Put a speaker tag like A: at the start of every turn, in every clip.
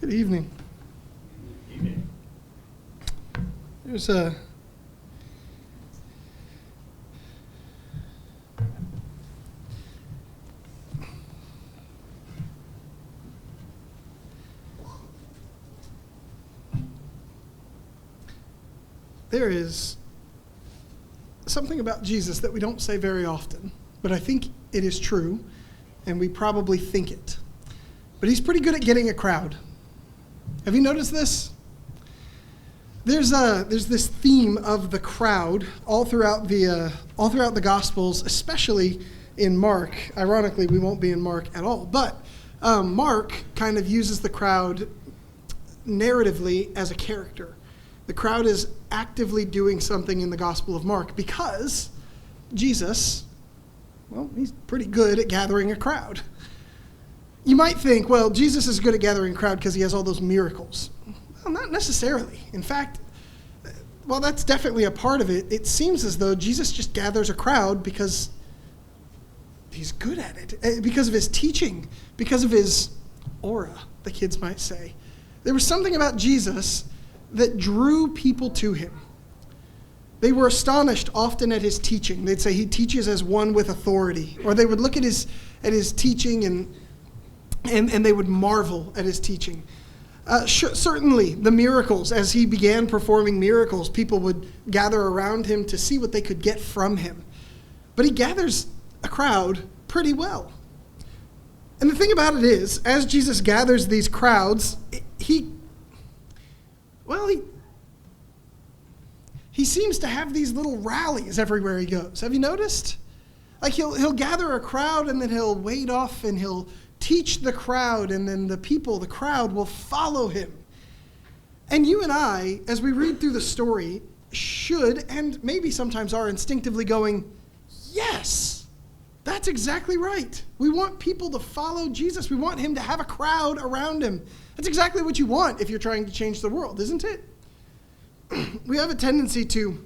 A: Good evening.
B: Evening.
A: There's there is something about Jesus that we don't say very often, but I think it is true, and we probably think it. But he's pretty good at getting a crowd. Have you noticed this? There's this theme of the crowd all throughout the Gospels, especially in Mark. Ironically, we won't be in Mark at all, but Mark kind of uses the crowd narratively as a character. The crowd is actively doing something in the Gospel of Mark because Jesus, well, he's pretty good at gathering a crowd. You might think, well, Jesus is good at gathering a crowd because he has all those miracles. Well, not necessarily. In fact, while that's definitely a part of it, it seems as though Jesus just gathers a crowd because he's good at it, because of his teaching, because of his aura, the kids might say. There was something about Jesus that drew people to him. They were astonished often at his teaching. They'd say he teaches as one with authority. Or they would look at his teaching and they would marvel at his teaching. Certainly, the miracles, as he began performing miracles, people would gather around him to see what they could get from him. But he gathers a crowd pretty well. And the thing about it is, as Jesus gathers these crowds, he seems to have these little rallies everywhere he goes. Have you noticed? Like he'll gather a crowd and then he'll wade off and he'll teach the crowd, and then the crowd will follow him. And you and I, as we read through the story, should, and maybe sometimes are instinctively going, yes, that's exactly right. We want people to follow Jesus. We want him to have a crowd around him. That's exactly what you want if you're trying to change the world, isn't it? We have a tendency to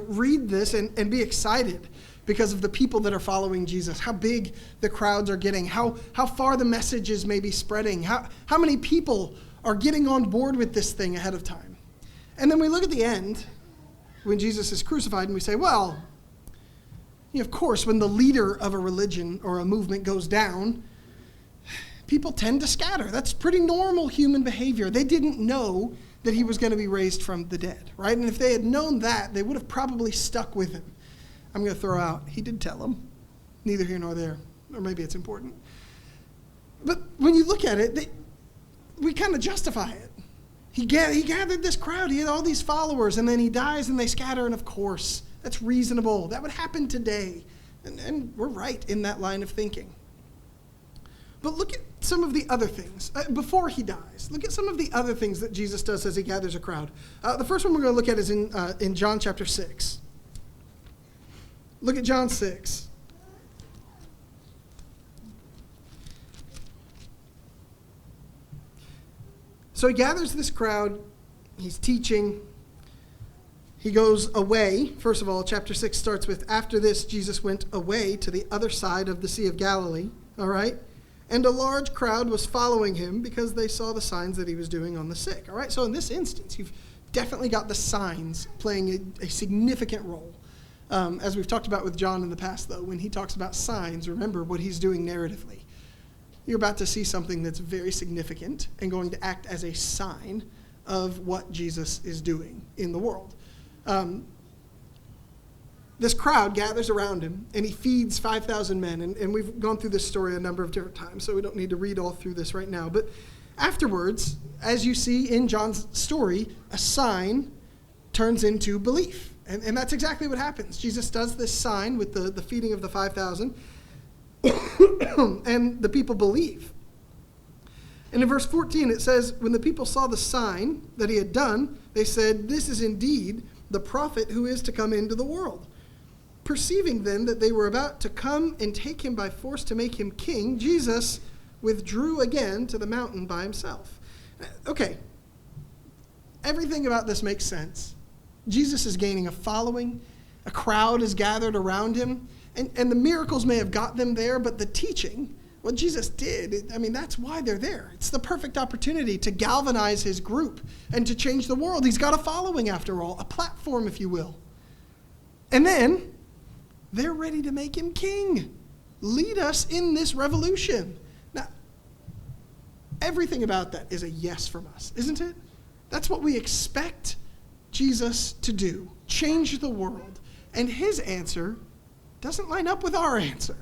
A: read this and be excited because of the people that are following Jesus, how big the crowds are getting, how far the message is maybe spreading, how many people are getting on board with this thing ahead of time. And then we look at the end, when Jesus is crucified, and we say, well, of course, when the leader of a religion or a movement goes down, people tend to scatter. That's pretty normal human behavior. They didn't know that he was going to be raised from the dead, right? And if they had known that, they would have probably stuck with him. I'm going to throw out, he did tell them, neither here nor there, or maybe it's important. But when you look at it, we kind of justify it. He gathered this crowd, he had all these followers, and then he dies and they scatter, and of course, that's reasonable. That would happen today. And we're right in that line of thinking. But look at some of the other things. Before he dies, look at some of the other things that Jesus does as he gathers a crowd. The first one we're going to look at is in John chapter 6. Look at John 6. So he gathers this crowd. He's teaching. He goes away. First of all, chapter 6 starts with, after this, Jesus went away to the other side of the Sea of Galilee. All right? And a large crowd was following him because they saw the signs that he was doing on the sick. All right? So in this instance, you've definitely got the signs playing a significant role. As we've talked about with John in the past, though, when he talks about signs, remember what he's doing narratively. You're about to see something that's very significant and going to act as a sign of what Jesus is doing in the world. This crowd gathers around him, and he feeds 5,000 men. And we've gone through this story a number of different times, so we don't need to read all through this right now. But afterwards, as you see in John's story, a sign turns into belief. And that's exactly what happens. Jesus does this sign with the feeding of the 5,000, and the people believe. And in verse 14, it says, when the people saw the sign that he had done, they said, this is indeed the prophet who is to come into the world. Perceiving then that they were about to come and take him by force to make him king, Jesus withdrew again to the mountain by himself. Okay, everything about this makes sense. Jesus is gaining a following. A crowd is gathered around him. And the miracles may have got them there, but the teaching, what Jesus did, that's why they're there. It's the perfect opportunity to galvanize his group and to change the world. He's got a following, after all, a platform, if you will. And then they're ready to make him king. Lead us in this revolution. Now, everything about that is a yes from us, isn't it? That's what we expect Jesus to do, change the world. And his answer doesn't line up with our answer.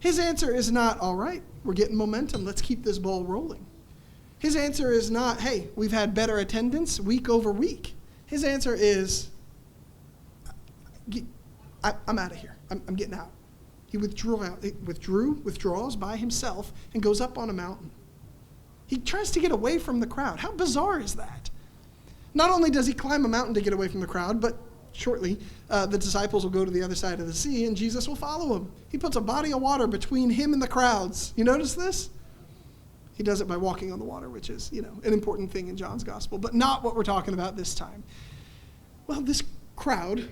A: His answer is not, all right, we're getting momentum, let's keep this ball rolling. His answer is not, hey, we've had better attendance week over week. His answer is, I'm out of here. I'm getting out. He withdraws by himself and goes up on a mountain. He tries to get away from the crowd. How bizarre is that? Not only does he climb a mountain to get away from the crowd, but shortly the disciples will go to the other side of the sea and Jesus will follow him. He puts a body of water between him and the crowds. You notice this? He does it by walking on the water, which is, an important thing in John's gospel, but not what we're talking about this time. Well, this crowd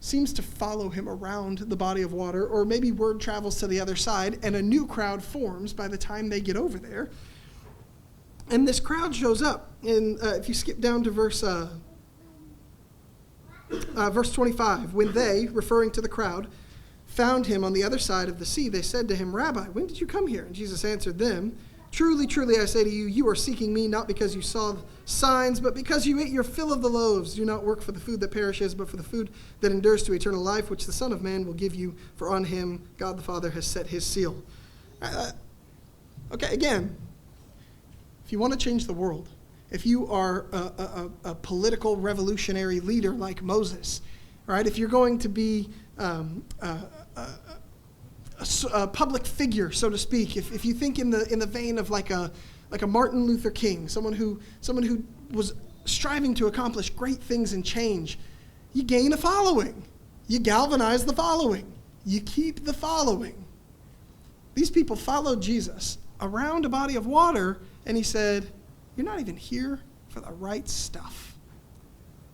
A: seems to follow him around the body of water, or maybe word travels to the other side, and a new crowd forms by the time they get over there. And this crowd shows up. And if you skip down to verse 25, when they, referring to the crowd, found him on the other side of the sea, they said to him, Rabbi, when did you come here? And Jesus answered them, Truly, truly, I say to you, you are seeking me not because you saw signs, but because you ate your fill of the loaves. Do not work for the food that perishes, but for the food that endures to eternal life, which the Son of Man will give you, for on him God the Father has set his seal. Okay, again, if you want to change the world, if you are a political revolutionary leader like Moses, right? If you're going to be a public figure, so to speak, if you think in the vein of like a Martin Luther King, someone who was striving to accomplish great things and change, you gain a following. You galvanize the following. You keep the following. These people followed Jesus around a body of water, and he said, you're not even here for the right stuff.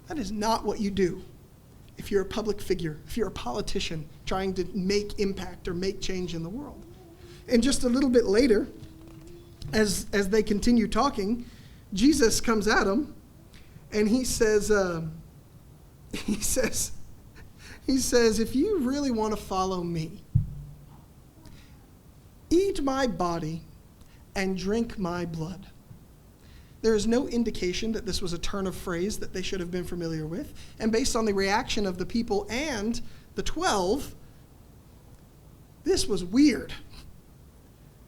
A: That is not what you do if you're a public figure, if you're a politician trying to make impact or make change in the world. And just a little bit later, as they continue talking, Jesus comes at them, and he says, if you really want to follow me, eat my body and drink my blood. There is no indication that this was a turn of phrase that they should have been familiar with. And based on the reaction of the people and the 12, this was weird.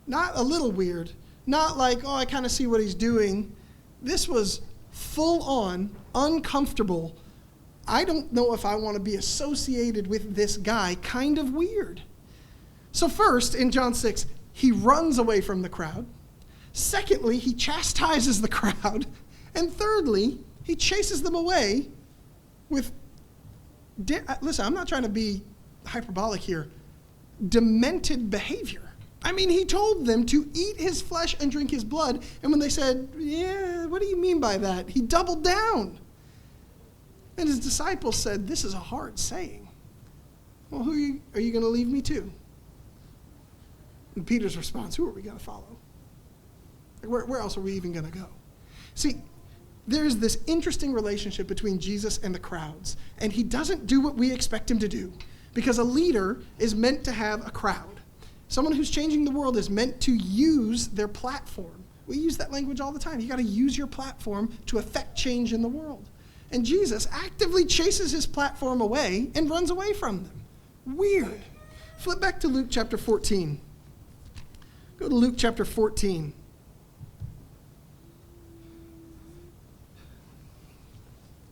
A: Not a little weird. Not like, I kind of see what he's doing. This was full on, uncomfortable. I don't know if I want to be associated with this guy, kind of weird. So first, in John 6, he runs away from the crowd. Secondly, he chastises the crowd. And thirdly, he chases them away with, listen, I'm not trying to be hyperbolic here, demented behavior. He told them to eat his flesh and drink his blood. And when they said, yeah, what do you mean by that? He doubled down. And his disciples said, this is a hard saying. Well, who are you going to leave me to? And Peter's response, who are we going to follow? Where else are we even going to go? See, there's this interesting relationship between Jesus and the crowds, and he doesn't do what we expect him to do, because a leader is meant to have a crowd. Someone who's changing the world is meant to use their platform. We use that language all the time. You got to use your platform to affect change in the world. And Jesus actively chases his platform away and runs away from them. Weird. Flip back to Luke chapter 14. Go to Luke chapter 14.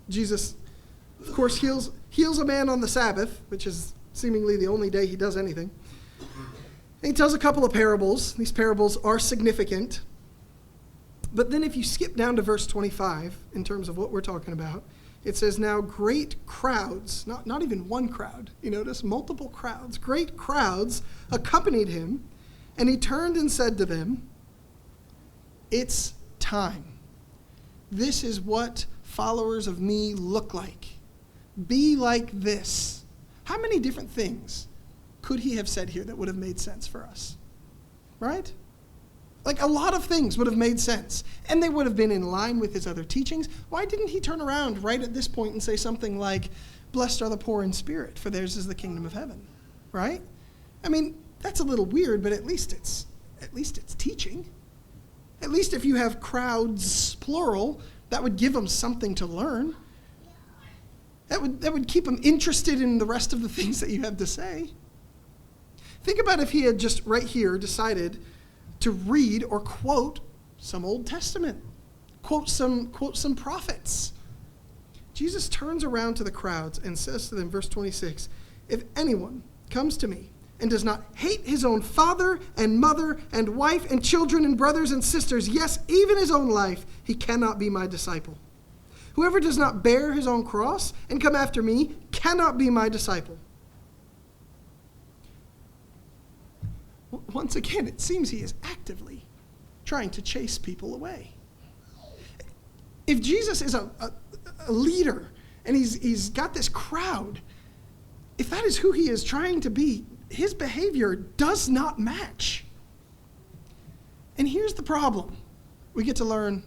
A: Jesus, of course, heals a man on the Sabbath, which is seemingly the only day he does anything. And he tells a couple of parables. These parables are significant. But then if you skip down to verse 25, in terms of what we're talking about, it says, now great crowds, not even one crowd, you notice, multiple crowds, great crowds accompanied him, and he turned and said to them, it's time. This is what followers of me look like. Be like this. How many different things could he have said here that would have made sense for us? right? Like a lot of things would have made sense, and they would have been in line with his other teachings. Why didn't he turn around right at this point and say something like, "Blessed are the poor in spirit, for theirs is the kingdom of heaven," right? I mean, that's a little weird, but at least it's teaching. At least if you have crowds, plural, that would give them something to learn. That would keep them interested in the rest of the things that you have to say. Think about if he had just right here decided to read or quote some Old Testament, quote some prophets. Jesus turns around to the crowds and says to them, verse 26, "If anyone comes to me and does not hate his own father and mother and wife and children and brothers and sisters, yes, even his own life, he cannot be my disciple. Whoever does not bear his own cross and come after me cannot be my disciple." Once again, it seems he is actively trying to chase people away. If Jesus is a leader and he's got this crowd, if that is who he is trying to be, his behavior does not match. And here's the problem. We get to learn,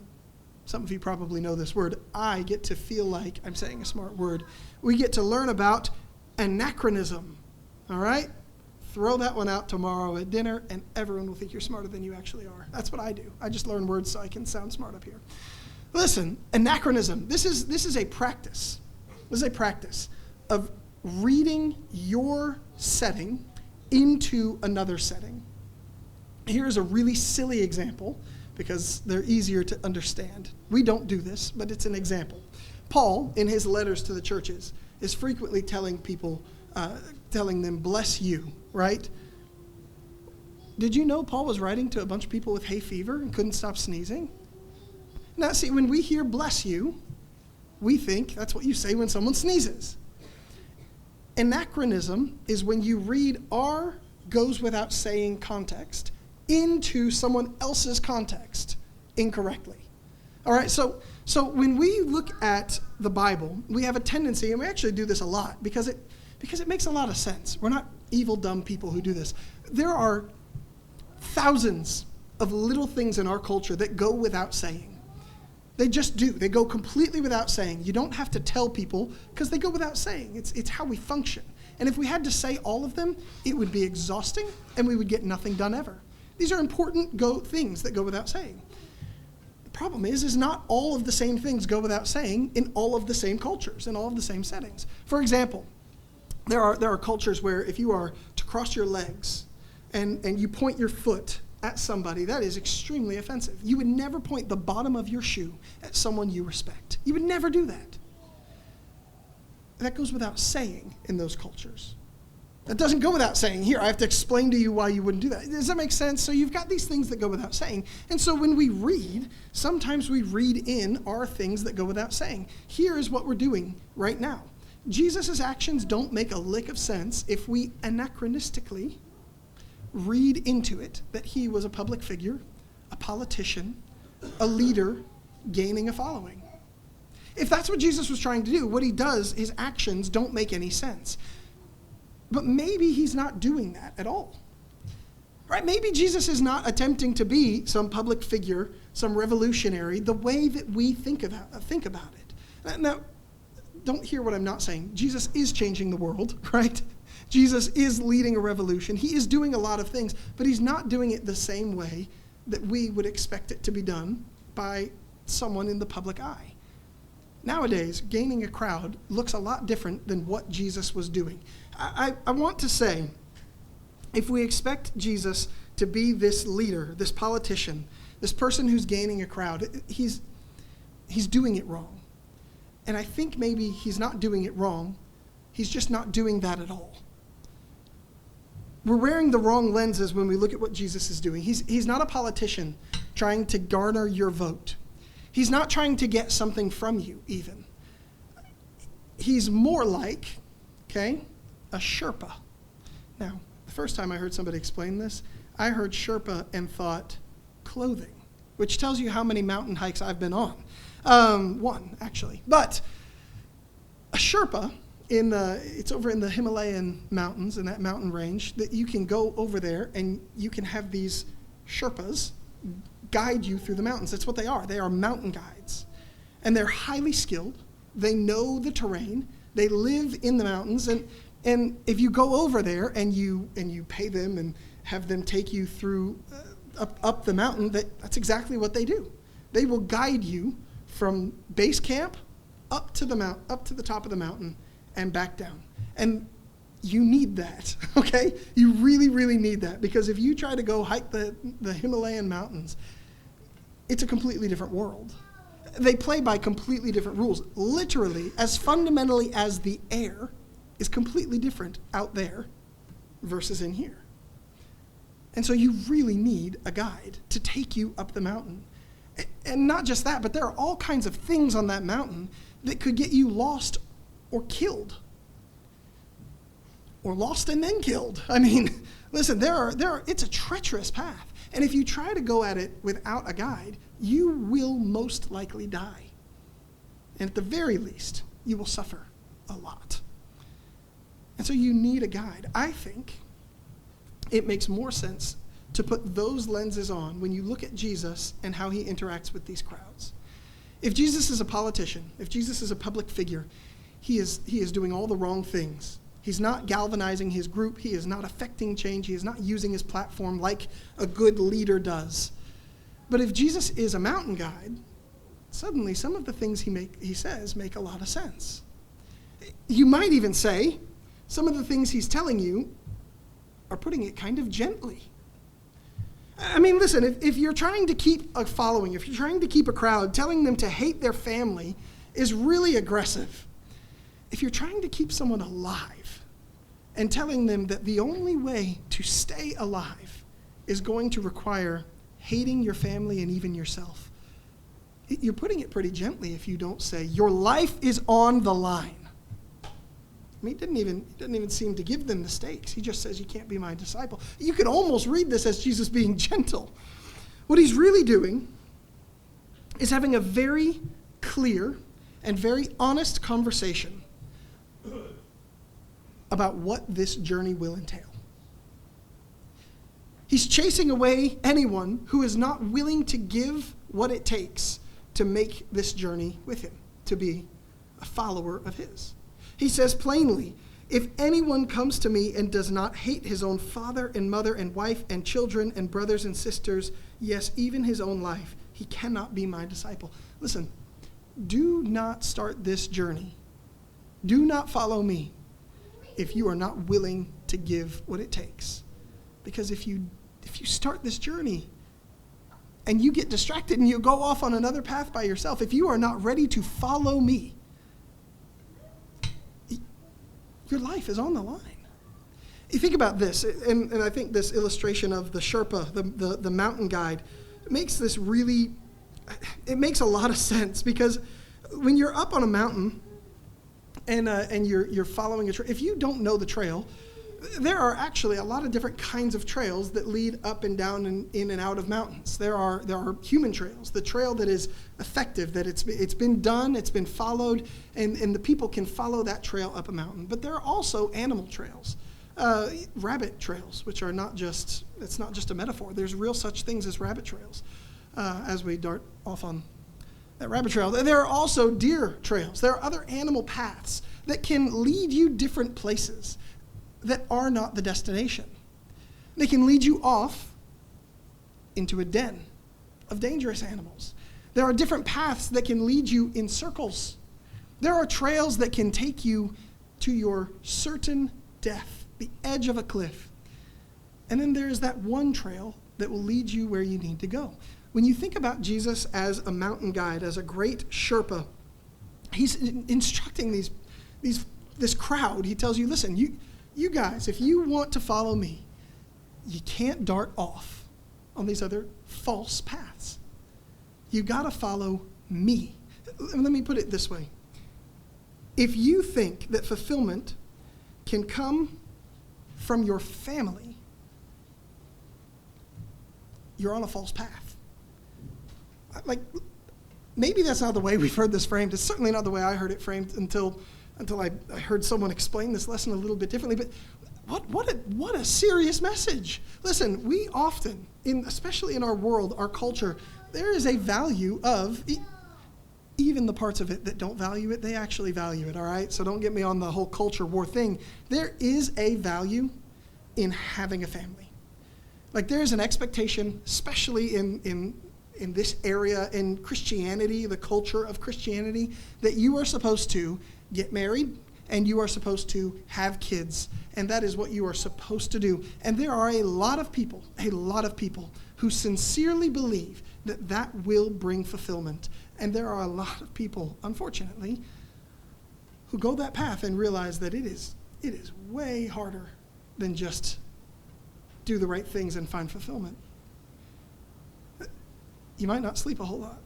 A: some of you probably know this word, I get to feel like I'm saying a smart word. We get to learn about anachronism, all right? Throw that one out tomorrow at dinner, and everyone will think you're smarter than you actually are. That's what I do. I just learn words so I can sound smart up here. Listen, anachronism, this is a practice. This is a practice of reading your setting into another setting. Here's a really silly example because they're easier to understand. We don't do this, but it's an example. Paul, in his letters to the churches, is frequently telling people, telling them, "Bless you," right? Did you know Paul was writing to a bunch of people with hay fever and couldn't stop sneezing? Now, see, when we hear "bless you," we think that's what you say when someone sneezes. Anachronism is when you read our goes without saying context into someone else's context incorrectly. All right, so when we look at the Bible, we have a tendency, and we actually do this a lot because it makes a lot of sense. We're not evil, dumb people who do this. There are thousands of little things in our culture that go without saying. They just do. They go completely without saying. You don't have to tell people because they go without saying. It's how we function. And if we had to say all of them, it would be exhausting and we would get nothing done ever. These are important things that go without saying. The problem is not all of the same things go without saying in all of the same cultures, in all of the same settings. For example, there are cultures where if you are to cross your legs and you point your foot at somebody, that is extremely offensive. You would never point the bottom of your shoe at someone you respect. You would never do that. That goes without saying in those cultures. That doesn't go without saying. Here, I have to explain to you why you wouldn't do that. Does that make sense? So you've got these things that go without saying. And so when we read, sometimes we read in our things that go without saying. Here is what we're doing right now. Jesus' actions don't make a lick of sense if we anachronistically read into it that he was a public figure, a politician, a leader gaining a following. If that's what Jesus was trying to do, what he does, his actions don't make any sense. But maybe he's not doing that at all. Right? Maybe Jesus is not attempting to be some public figure, some revolutionary, the way that we think about it. Now, don't hear what I'm not saying. Jesus is changing the world, right? Jesus is leading a revolution. He is doing a lot of things, but he's not doing it the same way that we would expect it to be done by someone in the public eye. Nowadays, gaining a crowd looks a lot different than what Jesus was doing. I want to say, if we expect Jesus to be this leader, this politician, this person who's gaining a crowd, he's doing it wrong. And I think maybe he's not doing it wrong. He's just not doing that at all. We're wearing the wrong lenses when we look at what Jesus is doing. He's not a politician trying to garner your vote. He's not trying to get something from you, even. He's more like, a Sherpa. Now, the first time I heard somebody explain this, I heard Sherpa and thought clothing, which tells you how many mountain hikes I've been on. One, actually. But a Sherpa, it's over in the Himalayan mountains, in that mountain range, that you can go over there and you can have these Sherpas guide you through the mountains. That's what they are. They are mountain guides. And they're highly skilled. They know the terrain. They live in the mountains. And if you go over there and you pay them and have them take you through up the mountain, that's exactly what they do. They will guide you from base camp up to the top of the mountain and back down. And you need that, okay? You really, really need that, because if you try to go hike the Himalayan mountains, it's a completely different world. They play by completely different rules. Literally, as fundamentally as the air is completely different out there versus in here. And so you really need a guide to take you up the mountain. And not just that, but there are all kinds of things on that mountain that could get you lost or killed. Or lost and then killed. I mean, listen, it's a treacherous path. And if you try to go at it without a guide, you will most likely die. And at the very least, you will suffer a lot. And so you need a guide. I think it makes more sense to put those lenses on when you look at Jesus and how he interacts with these crowds. If Jesus is a politician, if Jesus is a public figure, he is doing all the wrong things. He's not galvanizing his group. He is not affecting change. He is not using his platform like a good leader does. But if Jesus is a mountain guide, suddenly some of the things he says make a lot of sense. You might even say some of the things he's telling you are putting it kind of gently. I mean, listen, if you're trying to keep a following, if you're trying to keep a crowd, telling them to hate their family is really aggressive. If you're trying to keep someone alive and telling them that the only way to stay alive is going to require hating your family and even yourself, you're putting it pretty gently if you don't say, your life is on the line. I mean, he doesn't even seem to give them the stakes. He just says, you can't be my disciple. You could almost read this as Jesus being gentle. What he's really doing is having a very clear and very honest conversation about what this journey will entail. He's chasing away anyone who is not willing to give what it takes to make this journey with him, to be a follower of his. He says plainly, if anyone comes to me and does not hate his own father and mother and wife and children and brothers and sisters, yes, even his own life, he cannot be my disciple. Listen, do not start this journey. Do not follow me if you are not willing to give what it takes. Because if you start this journey and you get distracted and you go off on another path by yourself, if you are not ready to follow me, your life is on the line. You think about this, and I think this illustration of the Sherpa, the mountain guide, makes a lot of sense, because when you're up on a mountain and you're following a trail, if you don't know the trail, there are actually a lot of different kinds of trails that lead up and down and in and out of mountains. There are human trails, the trail that is effective, that it's been done, it's been followed, and the people can follow that trail up a mountain. But there are also animal trails, rabbit trails, which are it's not just a metaphor. There's real such things as rabbit trails as we dart off on that rabbit trail. There are also deer trails. There are other animal paths that can lead you different places that are not the destination. They can lead you off into a den of dangerous animals. There are different paths that can lead you in circles. There are trails that can take you to your certain death, the edge of a cliff. And then there's that one trail that will lead you where you need to go. When you think about Jesus as a mountain guide, as a great Sherpa, he's instructing this crowd. He tells you, listen, you guys, if you want to follow me, you can't dart off on these other false paths. You got to follow me. Let me put it this way. If you think that fulfillment can come from your family, you're on a false path. Like, maybe that's not the way we've heard this framed. It's certainly not the way I heard it framed until I heard someone explain this lesson a little bit differently. But What a serious message. Listen, we often, especially in our world, our culture, there is a value of, even the parts of it that don't value it, they actually value it, all right? So don't get me on the whole culture war thing. There is a value in having a family. Like there is an expectation, especially in this area, in Christianity, the culture of Christianity, that you are supposed to get married and you are supposed to have kids. And that is what you are supposed to do. And there are a lot of people who sincerely believe that that will bring fulfillment. And there are a lot of people, unfortunately, who go that path and realize that it is way harder than just do the right things and find fulfillment. You might not sleep a whole lot.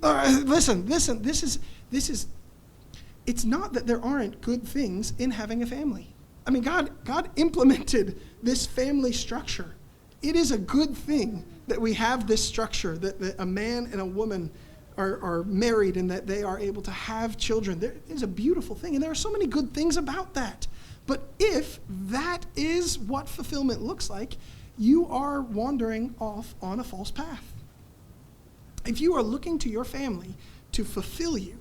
A: All right, listen, this is, it's not that there aren't good things in having a family. I mean, God implemented this family structure. It is a good thing that we have this structure, that a man and a woman are married and that they are able to have children. There is a beautiful thing, and there are so many good things about that. But if that is what fulfillment looks like, you are wandering off on a false path. If you are looking to your family to fulfill you,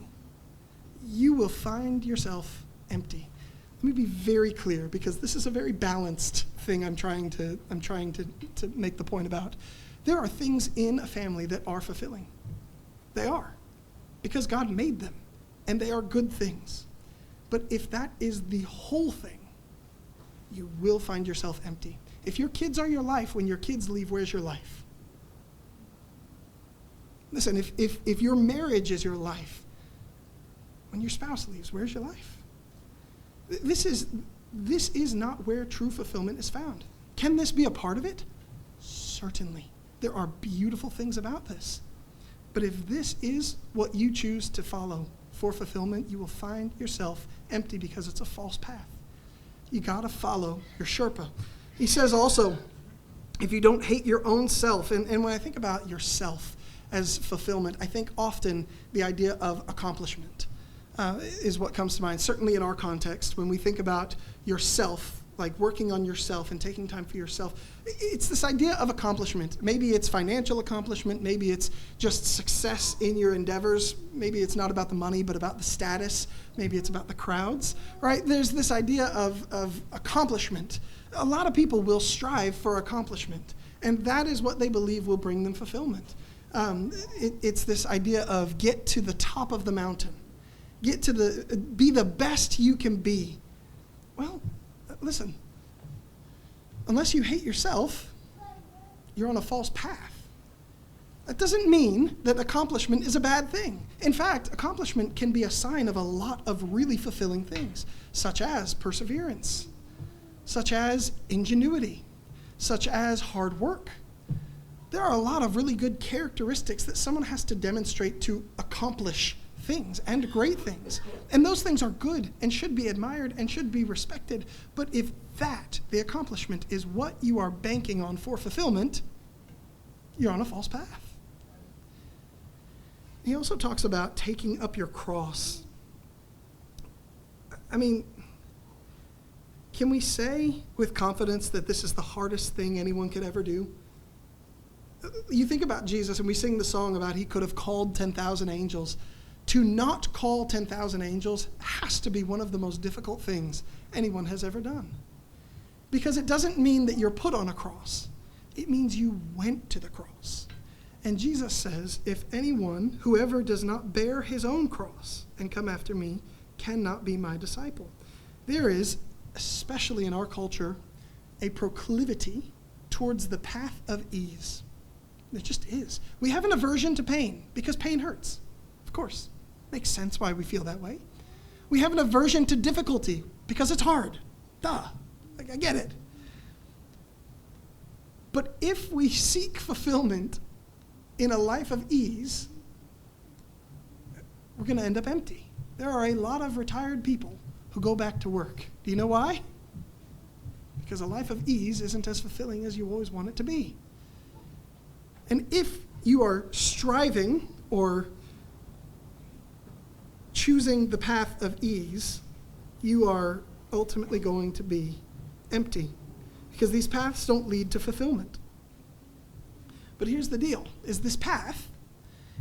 A: you will find yourself empty. Let me be very clear, because this is a very balanced thing I'm trying to make the point about. There are things in a family that are fulfilling. They are, because God made them, and they are good things. But if that is the whole thing, you will find yourself empty. If your kids are your life, when your kids leave, where's your life? Listen, if your marriage is your life, when your spouse leaves, where's your life? This is not where true fulfillment is found. Can this be a part of it? Certainly. There are beautiful things about this. But if this is what you choose to follow for fulfillment, you will find yourself empty because it's a false path. You got to follow your Sherpa. He says also, if you don't hate your own self, and when I think about yourself as fulfillment, I think often the idea of accomplishment is what comes to mind. Certainly in our context, when we think about yourself, like working on yourself and taking time for yourself, it's this idea of accomplishment. Maybe it's financial accomplishment. Maybe it's just success in your endeavors. Maybe it's not about the money, but about the status. Maybe it's about the crowds, right? There's this idea of accomplishment. A lot of people will strive for accomplishment, and that is what they believe will bring them fulfillment. It's this idea of get to the top of the mountain. Be the best you can be. Well, listen, unless you hate yourself, you're on a false path. That doesn't mean that accomplishment is a bad thing. In fact, accomplishment can be a sign of a lot of really fulfilling things, such as perseverance, such as ingenuity, such as hard work. There are a lot of really good characteristics that someone has to demonstrate to accomplish things and great things. And those things are good and should be admired and should be respected. But if the accomplishment, is what you are banking on for fulfillment, you're on a false path. He also talks about taking up your cross. I mean, can we say with confidence that this is the hardest thing anyone could ever do? You think about Jesus, and we sing the song about he could have called 10,000 angels. To not call 10,000 angels has to be one of the most difficult things anyone has ever done. Because it doesn't mean that you're put on a cross. It means you went to the cross. And Jesus says, if anyone, whoever does not bear his own cross and come after me, cannot be my disciple. There is, especially in our culture, a proclivity towards the path of ease. There just is. We have an aversion to pain because pain hurts. Of course. Makes sense why we feel that way. We have an aversion to difficulty because it's hard. Duh. I get it. But if we seek fulfillment in a life of ease, we're going to end up empty. There are a lot of retired people who go back to work. Do you know why? Because a life of ease isn't as fulfilling as you always want it to be. And if you are striving or choosing the path of ease, you are ultimately going to be empty, because these paths don't lead to fulfillment. But here's the deal, is this path,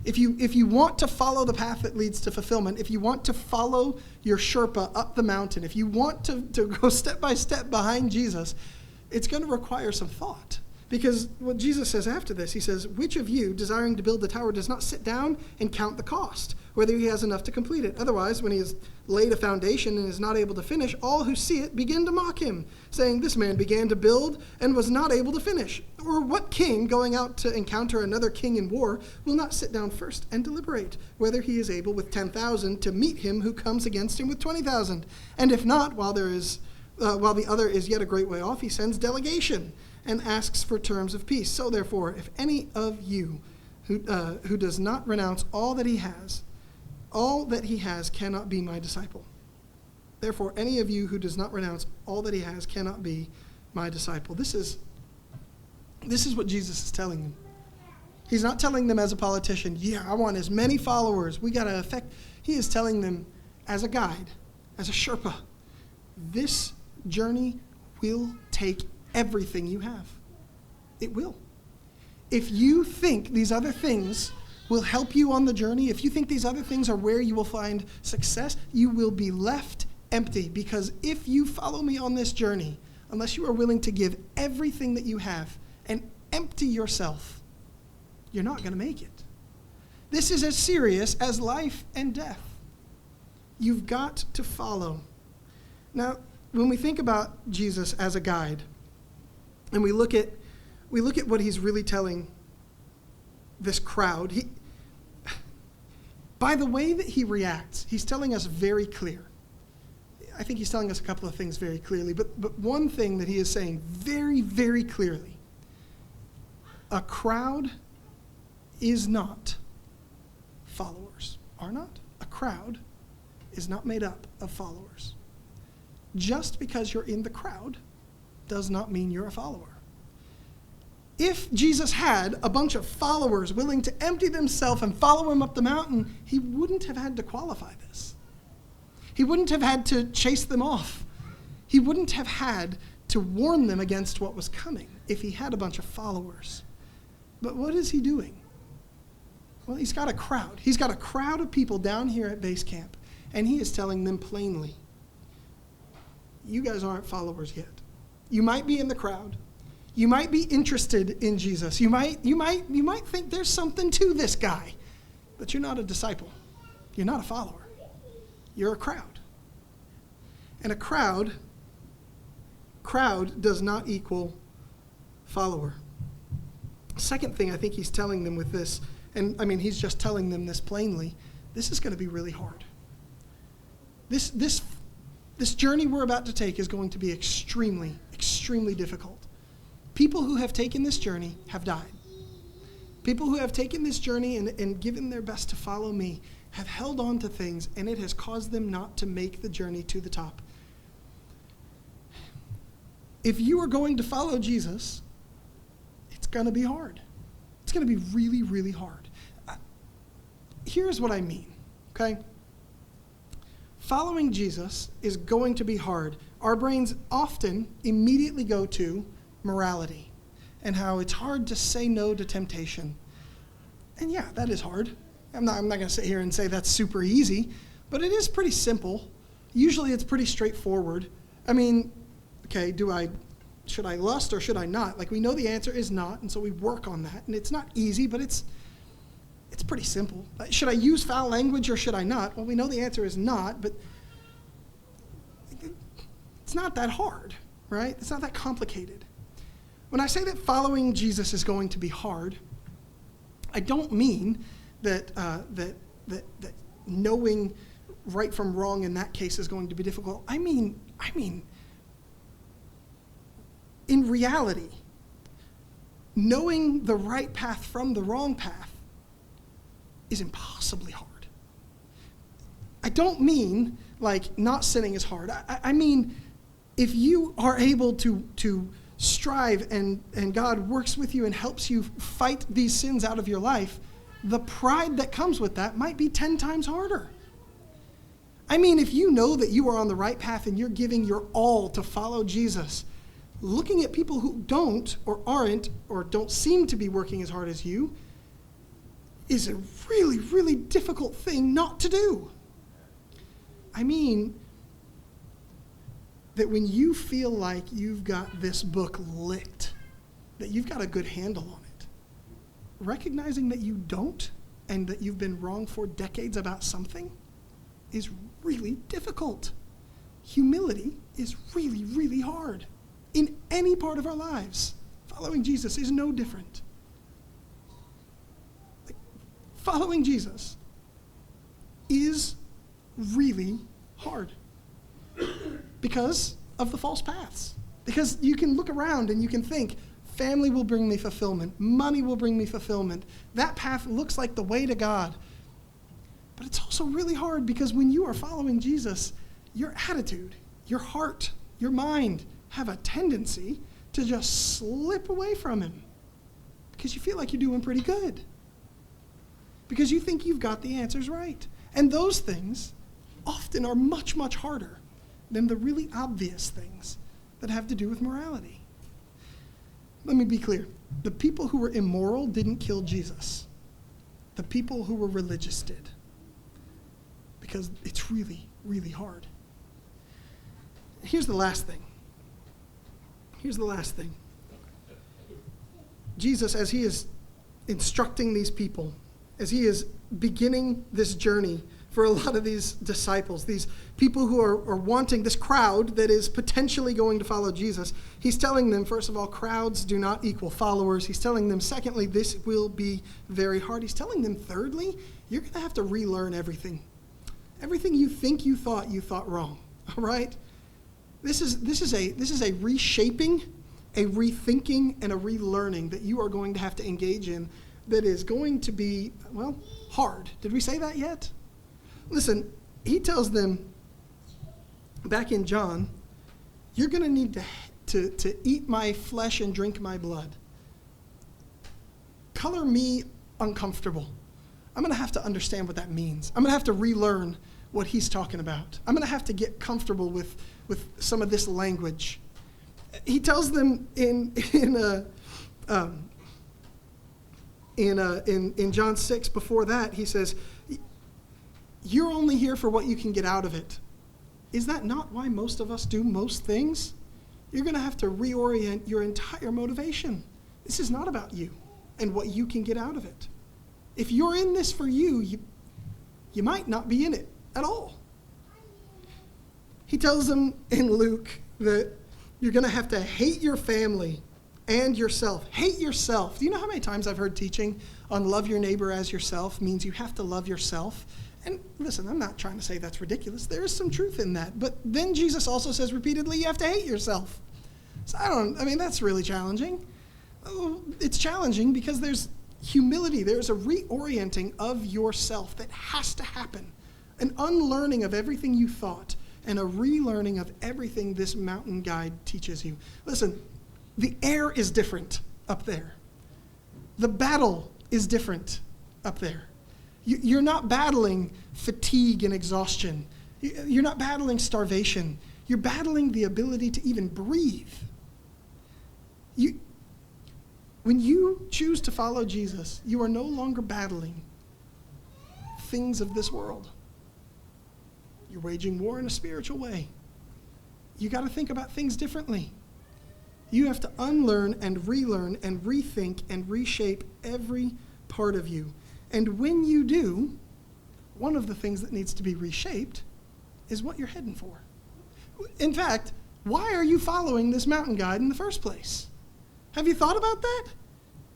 A: if you want to follow the path that leads to fulfillment, if you want to follow your Sherpa up the mountain, if you want to go step by step behind Jesus, it's going to require some thought. Because what Jesus says after this, he says, which of you, desiring to build the tower, does not sit down and count the cost, whether he has enough to complete it? Otherwise, when he has laid a foundation and is not able to finish, all who see it begin to mock him, saying, this man began to build and was not able to finish. Or what king, going out to encounter another king in war, will not sit down first and deliberate, whether he is able with 10,000 to meet him who comes against him with 20,000? And if not, while the other is yet a great way off, he sends delegation and asks for terms of peace. So therefore, if any of you who does not renounce all that he has cannot be my disciple. Therefore, any of you who does not renounce all that he has cannot be my disciple. This is what Jesus is telling them. He's not telling them as a politician, yeah, I want as many followers. We got to affect. He is telling them as a guide, as a Sherpa, this journey will take everything you have. It will. If you think these other things will help you on the journey, if you think these other things are where you will find success, you will be left empty. Because if you follow me on this journey, unless you are willing to give everything that you have and empty yourself, you're not going to make it. This is as serious as life and death. You've got to follow. Now, when we think about Jesus as a guide, and we look at what he's really telling this crowd, by the way that he reacts, he's telling us very clear. I think he's telling us a couple of things very clearly, but one thing that he is saying very, very clearly, a crowd is not followers, are not? A crowd is not made up of followers. Just because you're in the crowd does not mean you're a follower. If Jesus had a bunch of followers willing to empty themselves and follow him up the mountain, he wouldn't have had to qualify this. He wouldn't have had to chase them off. He wouldn't have had to warn them against what was coming if he had a bunch of followers. But what is he doing? Well, he's got a crowd. He's got a crowd of people down here at base camp, and he is telling them plainly, you guys aren't followers yet. You might be in the crowd. You might be interested in Jesus. You might think there's something to this guy, but you're not a disciple. You're not a follower. You're a crowd. And a crowd does not equal follower. Second thing I think he's telling them with this, and I mean he's just telling them this plainly, this is going to be really hard. This journey we're about to take is going to be extremely, extremely difficult. People who have taken this journey have died. People who have taken this journey and given their best to follow me have held on to things, and it has caused them not to make the journey to the top. If you are going to follow Jesus, it's going to be hard. It's going to be really, really hard. Here's what I mean, okay? Following Jesus is going to be hard. Our brains often immediately go to morality and how it's hard to say no to temptation. And yeah, that is hard. I'm not going to sit here and say that's super easy, but it is pretty simple. Usually it's pretty straightforward. I mean, okay, should I lust or should I not? Like, we know the answer is not, and so we work on that. And it's not easy, but it's pretty simple. Should I use foul language or should I not? Well, we know the answer is not, but it's not that hard, right? It's not that complicated. When I say that following Jesus is going to be hard, I don't mean that knowing right from wrong in that case is going to be difficult. I mean, in reality, knowing the right path from the wrong path is impossibly hard. I don't mean like not sinning is hard. I mean, if you are able to strive and God works with you and helps you fight these sins out of your life, the pride that comes with that might be 10 times harder. I mean, if you know that you are on the right path and you're giving your all to follow Jesus, looking at people who don't or aren't or don't seem to be working as hard as you is a really, really difficult thing not to do. I mean, that when you feel like you've got this book lit, that you've got a good handle on it, recognizing that you don't and that you've been wrong for decades about something is really difficult. Humility is really, really hard in any part of our lives. Following Jesus is no different. Following Jesus is really hard because of the false paths. Because you can look around and you can think, family will bring me fulfillment, money will bring me fulfillment. That path looks like the way to God. But it's also really hard because when you are following Jesus, your attitude, your heart, your mind have a tendency to just slip away from him because you feel like you're doing pretty good, because you think you've got the answers right. And those things often are much, much harder than the really obvious things that have to do with morality. Let me be clear. The people who were immoral didn't kill Jesus. The people who were religious did. Because it's really, really hard. Here's the last thing. Jesus, as he is instructing these people, as he is beginning this journey for a lot of these disciples, these people who are wanting, this crowd that is potentially going to follow Jesus, he's telling them, first of all, crowds do not equal followers. He's telling them, secondly, this will be very hard. He's telling them, thirdly, you're going to have to relearn everything. Everything you think you thought wrong, all right? This is a reshaping, a rethinking, and a relearning that you are going to have to engage in that is going to be, well, hard. Did we say that yet? Listen, he tells them back in John, you're going to need to eat my flesh and drink my blood. Color me uncomfortable. I'm going to have to understand what that means. I'm going to have to relearn what he's talking about. I'm going to have to get comfortable with some of this language. He tells them in John 6, before that, he says, you're only here for what you can get out of it. Is that not why most of us do most things? You're going to have to reorient your entire motivation. This is not about you and what you can get out of it. If you're in this for you might not be in it at all. He tells them in Luke that you're going to have to hate your family and yourself. Hate yourself. Do you know how many times I've heard teaching on love your neighbor as yourself means you have to love yourself? And listen, I'm not trying to say that's ridiculous. There is some truth in that. But then Jesus also says repeatedly, you have to hate yourself. So that's really challenging. It's challenging because there's humility. There's a reorienting of yourself that has to happen. An unlearning of everything you thought and a relearning of everything this mountain guide teaches you. Listen, the air is different up there. The battle is different up there. You're not battling fatigue and exhaustion. You're not battling starvation. You're battling the ability to even breathe. When you choose to follow Jesus, you are no longer battling things of this world. You're waging war in a spiritual way. You got to think about things differently. You have to unlearn and relearn and rethink and reshape every part of you. And when you do, one of the things that needs to be reshaped is what you're heading for. In fact, why are you following this mountain guide in the first place? Have you thought about that?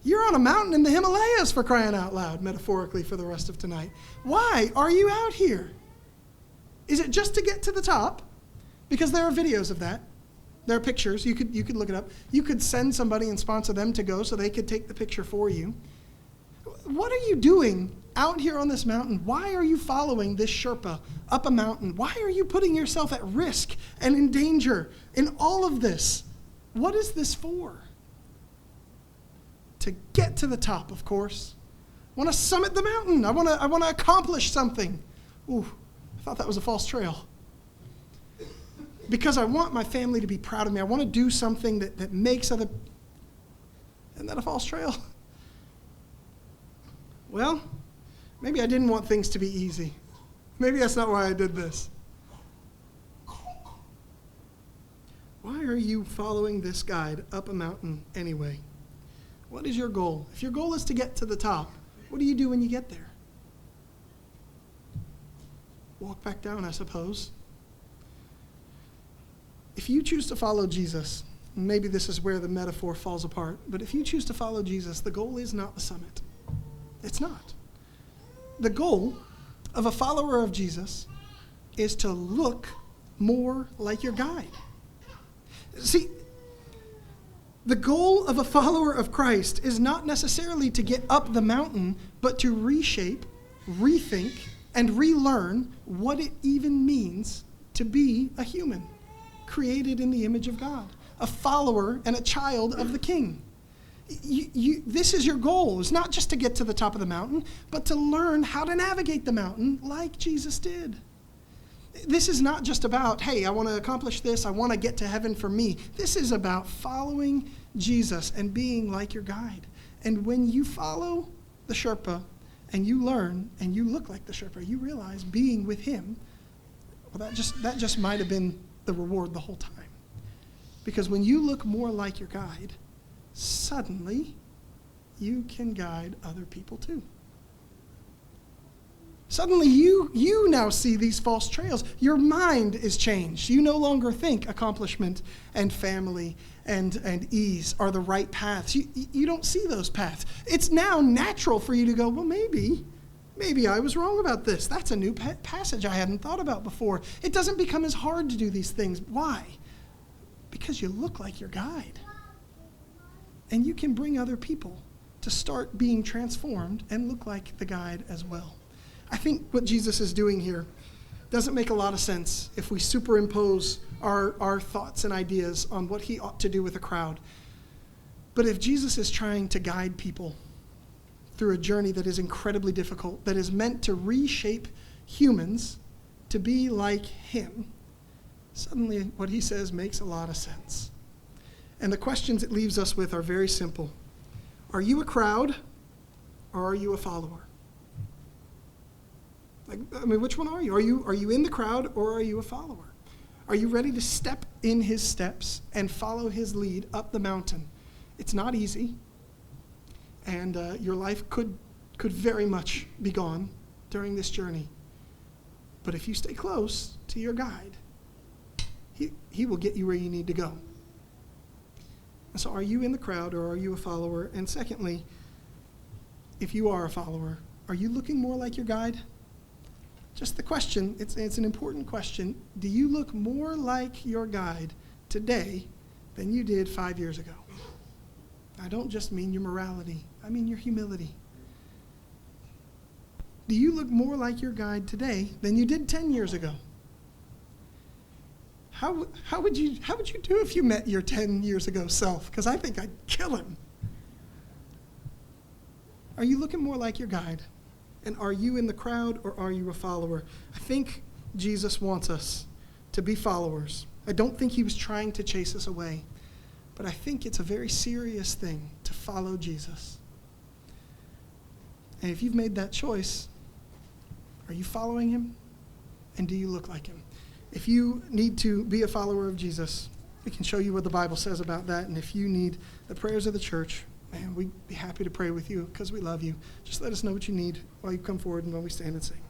A: You're on a mountain in the Himalayas, for crying out loud, metaphorically, for the rest of tonight. Why are you out here? Is it just to get to the top? Because there are videos of that. There are pictures. You could look it up. You could send somebody and sponsor them to go so they could take the picture for you. What are you doing out here on this mountain? Why are you following this Sherpa up a mountain? Why are you putting yourself at risk and in danger in all of this? What is this for? To get to the top, of course. I want to summit the mountain. I want to accomplish something. Ooh, thought that was a false trail. Because I want my family to be proud of me. I want to do something that makes other... Isn't that a false trail? Well, maybe I didn't want things to be easy. Maybe that's not why I did this. Why are you following this guide up a mountain anyway? What is your goal? If your goal is to get to the top, what do you do when you get there? Walk back down, I suppose. If you choose to follow Jesus, maybe this is where the metaphor falls apart, but if you choose to follow Jesus, the goal is not the summit. It's not. The goal of a follower of Jesus is to look more like your guide. See, the goal of a follower of Christ is not necessarily to get up the mountain, but to reshape, rethink, and relearn what it even means to be a human, created in the image of God, a follower and a child of the King. This is your goal. It's not just to get to the top of the mountain, but to learn how to navigate the mountain like Jesus did. This is not just about, hey, I want to accomplish this, I want to get to heaven for me. This is about following Jesus and being like your guide. And when you follow the Sherpa and you learn and you look like the Sherpa, you realize being with him, well, that just might have been the reward the whole time. Because when you look more like your guide, suddenly you can guide other people too. Suddenly you now see these false trails. Your mind is changed. You no longer think accomplishment and family and ease are the right paths. You don't see those paths. It's now natural for you to go, well, maybe I was wrong about this. That's a new passage I hadn't thought about before. It doesn't become as hard to do these things. Why? Because you look like your guide. And you can bring other people to start being transformed and look like the guide as well. I think what Jesus is doing here doesn't make a lot of sense if we superimpose our thoughts and ideas on what he ought to do with a crowd. But if Jesus is trying to guide people through a journey that is incredibly difficult, that is meant to reshape humans to be like him, suddenly what he says makes a lot of sense. And the questions it leaves us with are very simple. Are you a crowd or are you a follower? Which one are you? Are you in the crowd or are you a follower? Are you ready to step in his steps and follow his lead up the mountain? It's not easy, and your life could very much be gone during this journey. But if you stay close to your guide, he will get you where you need to go. And so are you in the crowd or are you a follower? And secondly, if you are a follower, are you looking more like your guide? Just the question, it's an important question. Do you look more like your guide today than you did 5 years ago? I don't just mean your morality. I mean your humility. Do you look more like your guide today than you did 10 years ago? How would you do if you met your 10 years ago self? Because I think I'd kill him. Are you looking more like your guide? And are you in the crowd or are you a follower? I think Jesus wants us to be followers. I don't think he was trying to chase us away, but I think it's a very serious thing to follow Jesus. And if you've made that choice, are you following him? And do you look like him? If you need to be a follower of Jesus, we can show you what the Bible says about that. And if you need the prayers of the church, man, we'd be happy to pray with you because we love you. Just let us know what you need while you come forward and while we stand and sing.